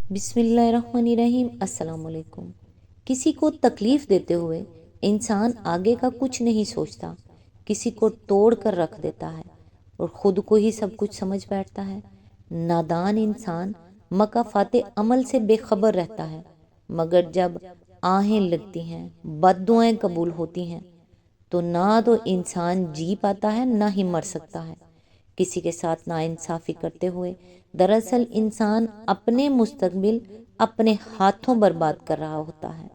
بسم اللہ الرحمن الرحیم۔ السلام علیکم۔ کسی کو تکلیف دیتے ہوئے انسان آگے کا کچھ نہیں سوچتا، کسی کو توڑ کر رکھ دیتا ہے اور خود کو ہی سب کچھ سمجھ بیٹھتا ہے۔ نادان انسان مکافات عمل سے بے خبر رہتا ہے، مگر جب آہیں لگتی ہیں، بد دعائیں قبول ہوتی ہیں تو نہ تو انسان جی پاتا ہے نہ ہی مر سکتا ہے۔ کسی کے ساتھ ناانصافی کرتے ہوئے دراصل انسان اپنے مستقبل اپنے ہاتھوں برباد کر رہا ہوتا ہے۔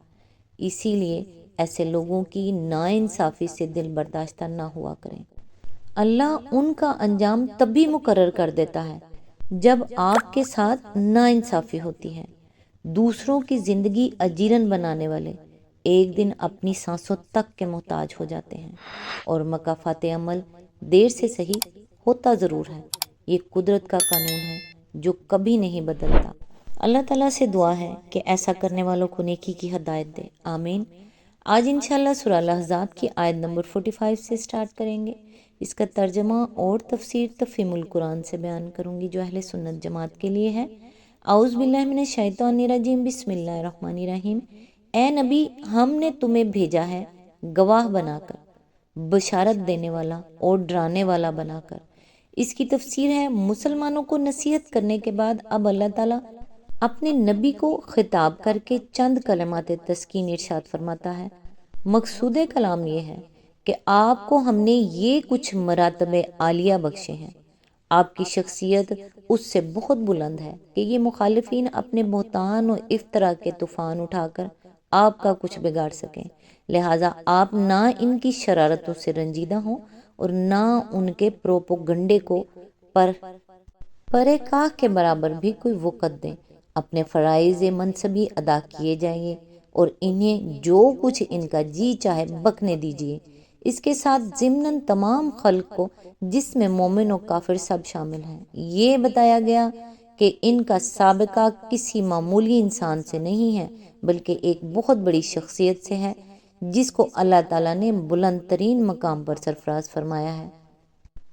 اسی لیے ایسے لوگوں کی ناانصافی سے دل برداشتہ نہ ہوا کریں۔ اللہ ان کا انجام تب بھی مقرر کر دیتا ہے جب آپ کے ساتھ ناانصافی ہوتی ہے۔ دوسروں کی زندگی اجیرن بنانے والے ایک دن اپنی سانسوں تک کے محتاج ہو جاتے ہیں، اور مکافات عمل دیر سے صحیح ہوتا ضرور ہے۔ یہ قدرت کا قانون ہے جو کبھی نہیں بدلتا۔ اللہ تعالیٰ سے دعا ہے کہ ایسا کرنے والوں کو نیکی کی ہدایت دے، آمین۔ آج انشاءاللہ سورہ الاحزاب کی آیت نمبر 45 سے سٹارٹ کریں گے۔ اس کا ترجمہ اور تفسیر تفہیم القرآن سے بیان کروں گی جو اہل سنت جماعت کے لیے ہے۔ اعوذ باللہ من الشیطان الرجیم، بسم اللہ الرحمن الرحیم۔ اے نبی، ہم نے تمہیں بھیجا ہے گواہ بنا کر، بشارت دینے والا اور ڈرانے والا بنا کر۔ اس کی تفسیر ہے، مسلمانوں کو نصیحت کرنے کے بعد اب اللہ تعالیٰ اپنے نبی کو خطاب کر کے چند کلمات تسکین ارشاد فرماتا ہے۔ مقصود کلام یہ ہے کہ آپ کو ہم نے یہ کچھ مراتب عالیہ بخشے ہیں۔ آپ کی شخصیت اس سے بہت بلند ہے کہ یہ مخالفین اپنے بہتان و افترا کے طوفان اٹھا کر آپ کا کچھ بگاڑ سکیں، لہٰذا آپ نہ ان کی شرارتوں سے رنجیدہ ہوں اور نہ ان کے پروپوگنڈے کو پرے کاہ کے برابر بھی کوئی وقت دیں۔ اپنے فرائض منصبی ادا کیے جائیں اور انہیں جو کچھ ان کا جی چاہے بکنے دیجیے۔ اس کے ساتھ ضمناً تمام خلق کو، جس میں مومن و کافر سب شامل ہیں، یہ بتایا گیا کہ ان کا سابقہ کسی معمولی انسان سے نہیں ہے بلکہ ایک بہت بڑی شخصیت سے ہے جس کو اللہ تعالیٰ نے بلند ترین مقام پر سرفراز فرمایا ہے۔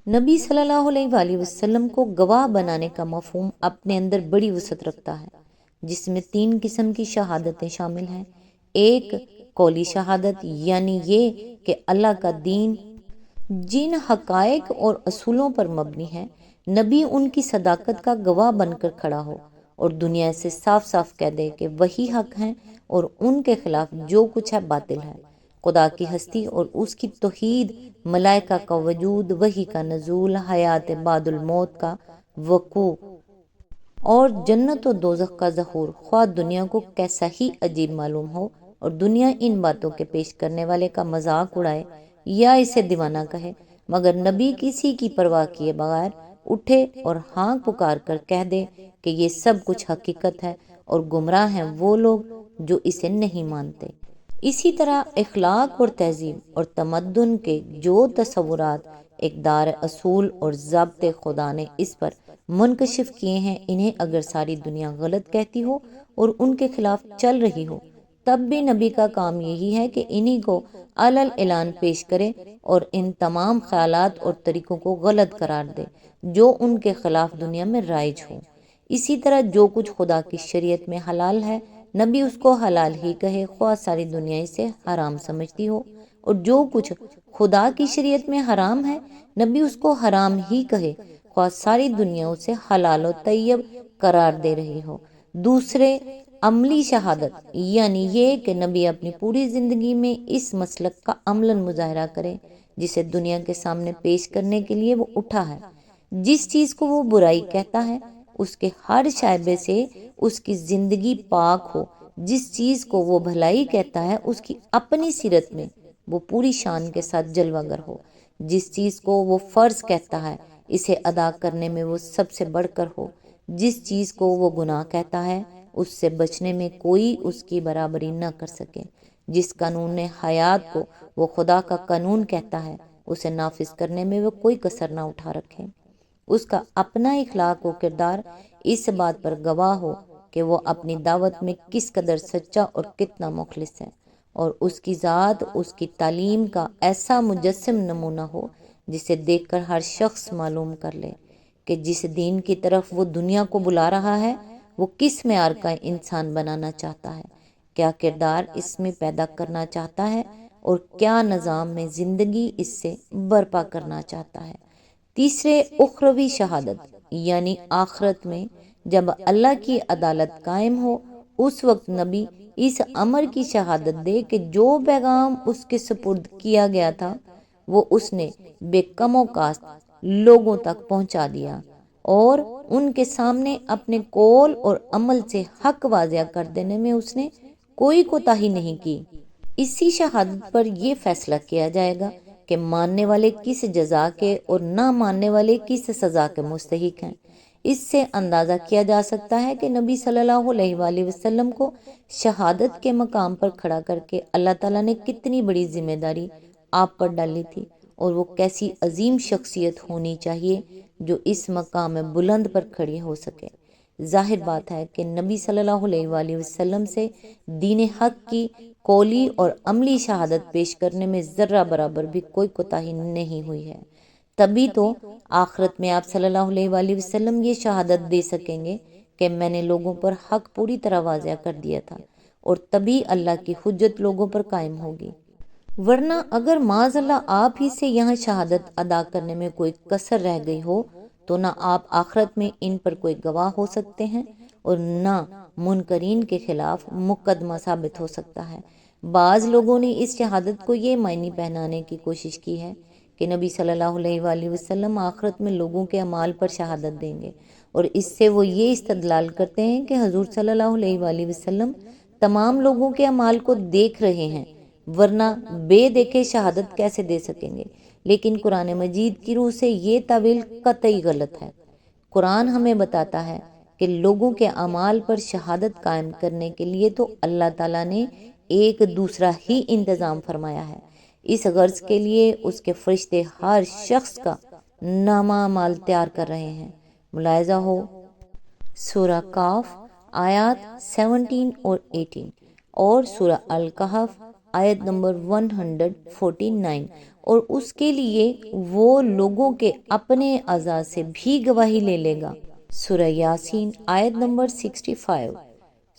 نبی صلی اللہ علیہ وآلہ وسلم کو گواہ بنانے کا مفہوم اپنے اندر بڑی وسعت رکھتا ہے، جس میں 3 قسم کی شہادتیں شامل ہیں۔ ایک قولی شہادت، یعنی یہ کہ اللہ کا دین جن حقائق اور اصولوں پر مبنی ہے، نبی ان کی صداقت کا گواہ بن کر کھڑا ہو اور دنیا سے صاف صاف کہہ دے کہ وہی حق ہیں اور ان کے خلاف جو کچھ ہے باطل ہے۔ خدا کی ہستی اور اس کی توحید، ملائکہ کا وجود، وحی کا نزول، حیات بعد الموت کا وقوع اور جنت و دوزخ کا ظہور، خواہ دنیا کو کیسا ہی عجیب معلوم ہو اور دنیا ان باتوں کے پیش کرنے والے کا مذاق اڑائے یا اسے دیوانہ کہے، مگر نبی کسی کی پرواہ کیے بغیر اٹھے اور ہانک پکار کر کہہ دے کہ یہ سب کچھ حقیقت ہے اور گمراہ ہیں وہ لوگ جو اسے نہیں مانتے۔ اسی طرح اخلاق اور تہذیب اور تمدن کے جو تصورات، اقدار، اصول اور ضابط خدا نے اس پر منکشف کیے ہیں، انہیں اگر ساری دنیا غلط کہتی ہو اور ان کے خلاف چل رہی ہو، تب بھی نبی کا کام یہی ہے کہ انہی کو علل اعلان پیش کرے اور ان تمام خیالات اور طریقوں کو غلط قرار دے جو ان کے خلاف دنیا میں رائج ہو۔ اسی طرح جو کچھ خدا کی شریعت میں حلال ہے، نبی اس کو حلال ہی کہے، خواہ ساری دنیا اسے حرام سمجھتی ہو، اور جو کچھ خدا کی شریعت میں حرام ہے، نبی اس کو حرام ہی کہے، خواہ ساری دنیا اسے حلال و طیب قرار دے رہی ہو۔ دوسرے عملی شہادت، یعنی یہ کہ نبی اپنی پوری زندگی میں اس مسلک کا عملاً مظاہرہ کرے جسے دنیا کے سامنے پیش کرنے کے لیے وہ اٹھا ہے۔ جس چیز کو وہ برائی کہتا ہے اس کے ہر شائبے سے اس کی زندگی پاک ہو، جس چیز کو وہ بھلائی کہتا ہے اس کی اپنی سیرت میں وہ پوری شان کے ساتھ جلوہ گر ہو، جس چیز کو وہ فرض کہتا ہے اسے ادا کرنے میں وہ سب سے بڑھ کر ہو، جس چیز کو وہ گناہ کہتا ہے اس سے بچنے میں کوئی اس کی برابری نہ کر سکے، جس قانون حیات کو وہ خدا کا قانون کہتا ہے اسے نافذ کرنے میں وہ کوئی کسر نہ اٹھا رکھے۔ اس کا اپنا اخلاق و کردار اس بات پر گواہ ہو کہ وہ اپنی دعوت میں کس قدر سچا اور کتنا مخلص ہے، اور اس کی ذات اس کی تعلیم کا ایسا مجسم نمونہ ہو جسے دیکھ کر ہر شخص معلوم کر لے کہ جس دین کی طرف وہ دنیا کو بلا رہا ہے وہ کس معیار کا انسان بنانا چاہتا ہے، کیا کردار اس میں پیدا کرنا چاہتا ہے اور کیا نظام میں زندگی اس سے برپا کرنا چاہتا ہے۔ تیسرے، اخروی شہادت، یعنی آخرت میں جب اللہ کی عدالت قائم ہو، اس وقت نبی اس امر کی شہادت دے کہ جو پیغام اس کے سپرد کیا گیا تھا وہ اس نے بے کم و کاست لوگوں تک پہنچا دیا اور ان کے سامنے اپنے قول اور عمل سے حق واضح کر دینے میں اس نے کوئی کوتاہی نہیں کی۔ اسی شہادت پر یہ فیصلہ کیا جائے گا کہ ماننے والے کس جزا کے اور نہ ماننے والے کس سزا کے مستحق ہیں۔ اس سے اندازہ کیا جا سکتا ہے کہ نبی صلی اللہ علیہ وآلہ وسلم کو شہادت کے مقام پر کھڑا کر کے اللہ تعالیٰ نے کتنی بڑی ذمہ داری آپ پر ڈالی تھی، اور وہ کیسی عظیم شخصیت ہونی چاہیے جو اس مقام بلند پر کھڑی ہو سکے۔ ظاہر بات ہے کہ نبی صلی اللہ علیہ وآلہ وسلم سے دین حق کی قولی اور عملی شہادت پیش کرنے میں ذرہ برابر بھی کوئی کوتاہی نہیں ہوئی ہے۔ تبھی تو آخرت میں آپ صلی اللہ علیہ وآلہ وسلم یہ شہادت دے سکیں گے کہ میں نے لوگوں پر حق پوری طرح واضح کر دیا تھا، اور تبھی اللہ کی حجت لوگوں پر قائم ہوگی۔ ورنہ اگر معاذ اللہ آپ ہی سے یہاں شہادت ادا کرنے میں کوئی کسر رہ گئی ہو تو نہ آپ آخرت میں ان پر کوئی گواہ ہو سکتے ہیں اور نہ منکرین کے خلاف مقدمہ ثابت ہو سکتا ہے۔ بعض لوگوں نے اس شہادت کو یہ معنی پہنانے کی کوشش کی ہے کہ نبی صلی اللہ علیہ وآلہ وسلم آخرت میں لوگوں کے اعمال پر شہادت دیں گے، اور اس سے وہ یہ استدلال کرتے ہیں کہ حضور صلی اللہ علیہ وآلہ وسلم تمام لوگوں کے اعمال کو دیکھ رہے ہیں، ورنہ بے دیکھے شہادت کیسے دے سکیں گے۔ لیکن قرآن مجید کی روح سے یہ تعویل قطعی غلط ہے۔ قرآن ہمیں بتاتا ہے کہ لوگوں کے اعمال پر شہادت قائم کرنے کے لیے تو اللہ تعالیٰ نے ایک دوسرا ہی انتظام فرمایا ہے۔ اس غرض کے لیے اس کے فرشتے ہر شخص کا نامہ اعمال تیار کر رہے ہیں۔ ملاحظہ ہو سورہ کاف آیات 17 اور 18 اور سورہ الکہف آیت نمبر 149، اور اس کے لیے وہ لوگوں کے اپنے اعضاء سے بھی گواہی لے لے گا۔ سورہ یاسین آیت نمبر 65،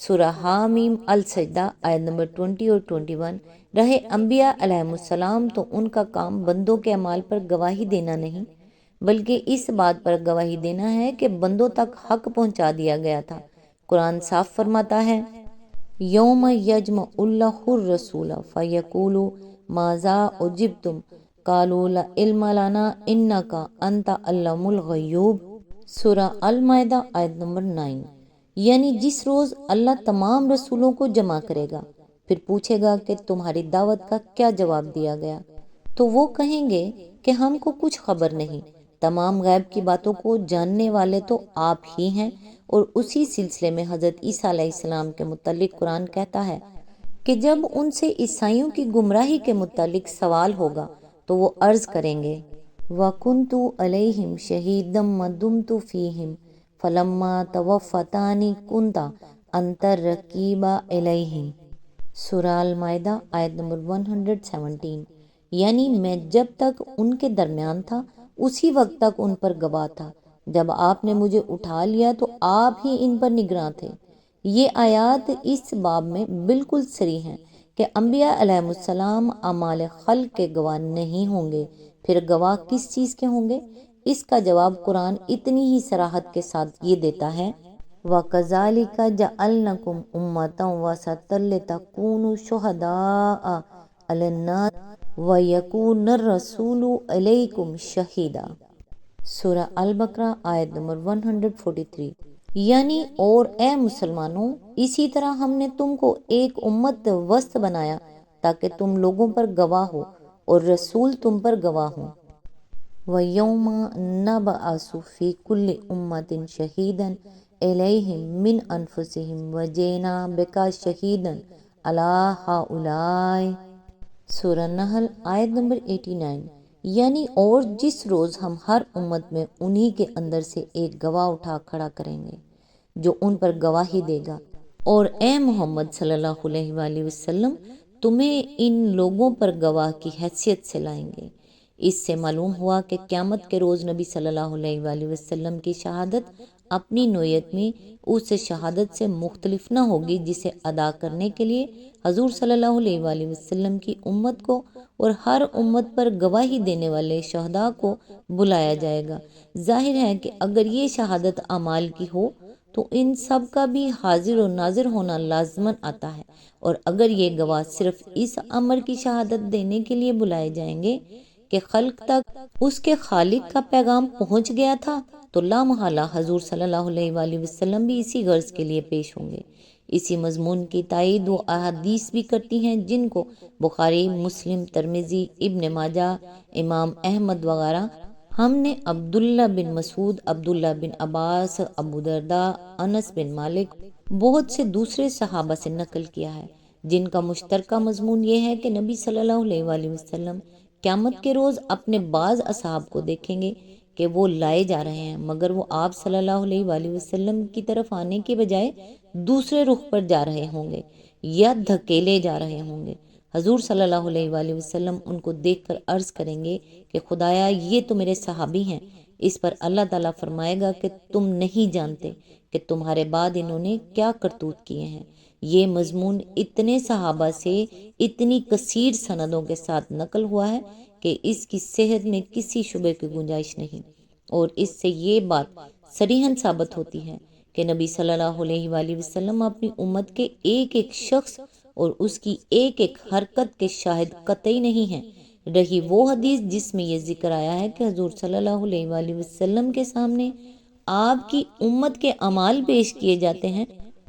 سورہ حامیم السجدہ آیت نمبر 20 اور 21۔ رہے انبیاء علیہ السلام تو ان کا کام بندوں کے اعمال پر گواہی دینا نہیں، بلکہ اس بات پر گواہی دینا ہے کہ بندوں تک حق پہنچا دیا گیا تھا۔ قرآن صاف فرماتا ہے یوم یجمع اللہ الرسول فیقول ماذا اجبتم قالوا لا علم لنا انک انت علام الغیوب، سورہ المائدہ آیت نمبر 9۔ یعنی جس روز اللہ تمام رسولوں کو جمع کرے گا، پھر پوچھے گا کہ تمہاری دعوت کا کیا جواب دیا گیا، تو وہ کہیں گے کہ ہم کو کچھ خبر نہیں، تمام غیب کی باتوں کو جاننے والے تو آپ ہی ہیں۔ اور اسی سلسلے میں حضرت عیسیٰ علیہ السلام کے متعلق قرآن کہتا ہے کہ جب ان سے عیسائیوں کی گمراہی کے متعلق سوال ہوگا تو وہ عرض کریں گے وَكُنْتُ عَلَيْهِمْ شَهِيدًا مَا دُمْتُ فِيهِمْ فَلَمَّا تَوَفَّتَنِي كُنْتَ أَنْتَ الرَّقِيبَ عَلَيْهِمْ، سورہ المائدہ آیت نمبر 117۔ یعنی میں جب تک ان کے درمیان تھا اسی وقت تک ان پر گواہ تھا، جب آپ نے مجھے اٹھا لیا تو آپ ہی ان پر نگراں تھے۔ یہ آیات اس باب میں بالکل صریح ہیں کہ انبیاء علیہ السلام اعمال خلق کے گواہ نہیں ہوں گے، پھر گواہ کس چیز کے ہوں گے؟ اس کا جواب قرآن اتنی ہی صراحت کے ساتھ یہ دیتا ہے وَكَذَلِكَ جَعَلْنَكُمْ أُمَّةً وَسَطًا لِتَكُونُوا شُهَدَاءَ عَلَى النَّاسِ وَيَكُونَ الرَّسُولُ عَلَيْكُمْ شَهِيدًا، سورہ البقرہ آیت نمبر 143۔ یعنی اور اے مسلمانوں، اسی طرح ہم نے تم کو ایک امت وسط بنایا تاکہ تم لوگوں پر گواہ ہو اور رسول تم پر گواہ ہوں۔ وَيَوْمَ نَبْعَثُ فِي كُلِّ أُمَّةٍ شَهِيدًا إِلَيْهِمْ مِنْ أَنفُسِهِمْ وَجِئْنَا بِكَ شَهِيدًا عَلَى هَؤُلَاءِ، سورہ نحل آیت نمبر 89۔ یعنی اور جس روز ہم ہر امت میں انہی کے اندر سے ایک گواہ اٹھا کھڑا کریں گے جو ان پر گواہی دے گا، اور اے محمد صلی اللہ علیہ وآلہ وسلم تمہیں ان لوگوں پر گواہ کی حیثیت سے لائیں گے۔ اس سے معلوم ہوا کہ قیامت کے روز نبی صلی اللہ علیہ وآلہ وسلم کی شہادت اپنی نوعیت میں اس شہادت سے مختلف نہ ہوگی جسے ادا کرنے کے لیے حضور صلی اللہ علیہ وآلہ وسلم کی امت کو اور ہر امت پر گواہی دینے والے شہداء کو بلایا جائے گا۔ ظاہر ہے کہ اگر یہ شہادت اعمال کی ہو تو ان سب کا بھی حاضر و ناظر ہونا لازماً آتا ہے، اور اگر یہ گواہ صرف اس امر کی شہادت دینے کے لیے بلائے جائیں گے کہ خلق تک اس کے خالق کا پیغام پہنچ گیا تھا، تو لا محالہ حضور صلی اللہ علیہ وآلہ وسلم بھی اسی غرض کے لیے پیش ہوں گے۔ اسی مضمون کی تائید وہ احادیث بھی کرتی ہیں جن کو بخاری، مسلم، ترمذی، ابن ماجہ، امام احمد وغیرہ ہم نے عبداللہ بن مسعود، عبداللہ بن عباس، ابو درداء، انس بن مالک، بہت سے دوسرے صحابہ سے نقل کیا ہے، جن کا مشترکہ مضمون یہ ہے کہ نبی صلی اللہ علیہ وآلہ وسلم قیامت کے روز اپنے بعض اصحاب کو دیکھیں گے کہ وہ لائے جا رہے ہیں، مگر وہ آپ صلی اللہ علیہ وآلہ وسلم کی طرف آنے کے بجائے دوسرے رخ پر جا رہے ہوں گے یا دھکیلے جا رہے ہوں گے۔ حضور صلی اللہ علیہ وآلہ وسلم ان کو دیکھ کر عرض کریں گے کہ خدایا یہ تو میرے صحابی ہیں۔ اس پر اللہ تعالیٰ فرمائے گا کہ تم نہیں جانتے کہ تمہارے بعد انہوں نے کیا کرتوت کیے ہیں۔ یہ مضمون اتنے صحابہ سے اتنی کثیر سندوں کے ساتھ نقل ہوا ہے کہ اس کی صحت میں کسی شبے کی گنجائش نہیں، اور اس سے یہ بات صریحاً ثابت ہوتی ہے کہ نبی صلی اللہ علیہ وآلہ وسلم اپنی امت کے ایک ایک شخص اور اس کی ایک ایک حرکت کے شاہد قطعی نہیں ہیں۔ رہی وہ حدیث جس میں یہ ذکر آیا ہے کہ حضور صلی اللہ علیہ وآلہ وسلم کے سامنے آپ کی امت کے اعمال پیش کیے جاتے ہیں،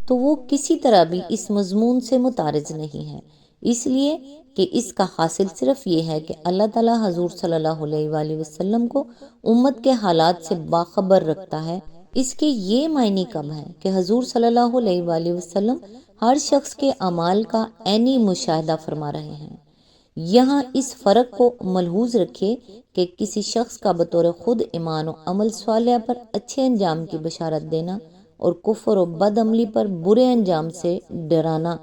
تو وہ کسی طرح بھی اس مضمون سے متعارض نہیں ہے، اس لیے کہ اس کا حاصل صرف یہ ہے کہ اللہ تعالیٰ حضور صلی اللہ علیہ وآلہ وسلم کو امت کے حالات سے باخبر رکھتا ہے۔ اس کے یہ معنی کم ہے کہ حضور صلی اللہ علیہ وآلہ وسلم ہر شخص کے اعمال کا عینی مشاہدہ فرما رہے ہیں۔ یہاں اس فرق کو ملحوظ رکھیے کہ کسی شخص کا بطور خود ایمان و عمل صالح پر اچھے انجام کی بشارت دینا اور کفر و بد عملی پر برے انجام سے ڈرانا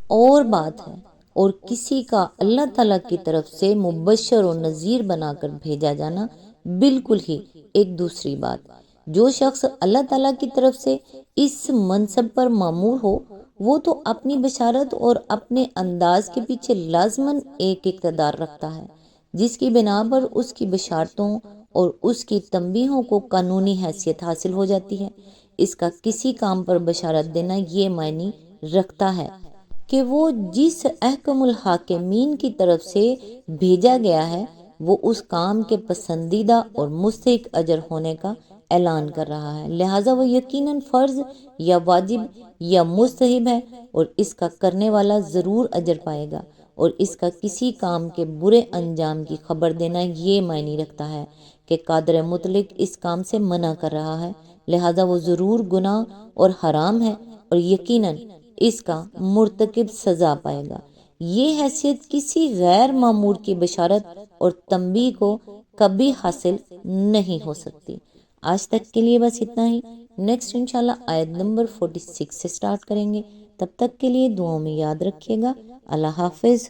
اور بات ہے، اور کسی کا اللہ تعالیٰ کی طرف سے مبشر و نذیر بنا کر بھیجا جانا بالکل ہی ایک دوسری بات۔ جو شخص اللہ تعالیٰ کی طرف سے اس منصب پر مامور ہو وہ تو اپنی بشارت اور اپنے انداز کے پیچھے لازماً ایک اقتدار رکھتا ہے جس کی بنا پر اس کی بشارتوں اور اس کی تنبیہوں کو قانونی حیثیت حاصل ہو جاتی ہے۔ اس کا کسی کام پر بشارت دینا یہ معنی رکھتا ہے کہ وہ جس احکم الحاکمین کی طرف سے بھیجا گیا ہے وہ اس کام کے پسندیدہ اور مستحق اجر ہونے کا اعلان کر رہا ہے، لہٰذا وہ یقیناً فرض یا واجب یا مستحب ہے اور اس کا کرنے والا ضرور اجر پائے گا، اور اس کا کسی کام کے برے انجام کی خبر دینا یہ معنی رکھتا ہے کہ قادر مطلق اس کام سے منع کر رہا ہے، لہٰذا وہ ضرور گناہ اور حرام ہے اور یقیناً اس کا مرتکب سزا پائے گا۔ یہ حیثیت کسی غیر مامور کی بشارت اور تنبیہ کو کبھی حاصل نہیں ہو سکتی۔ آج تک کے لیے بس اتنا ہی، نیکسٹ انشاءاللہ آیت نمبر 46 سے سٹارٹ کریں گے۔ تب تک کے لیے دعاؤں میں یاد رکھیے گا۔ اللہ حافظ۔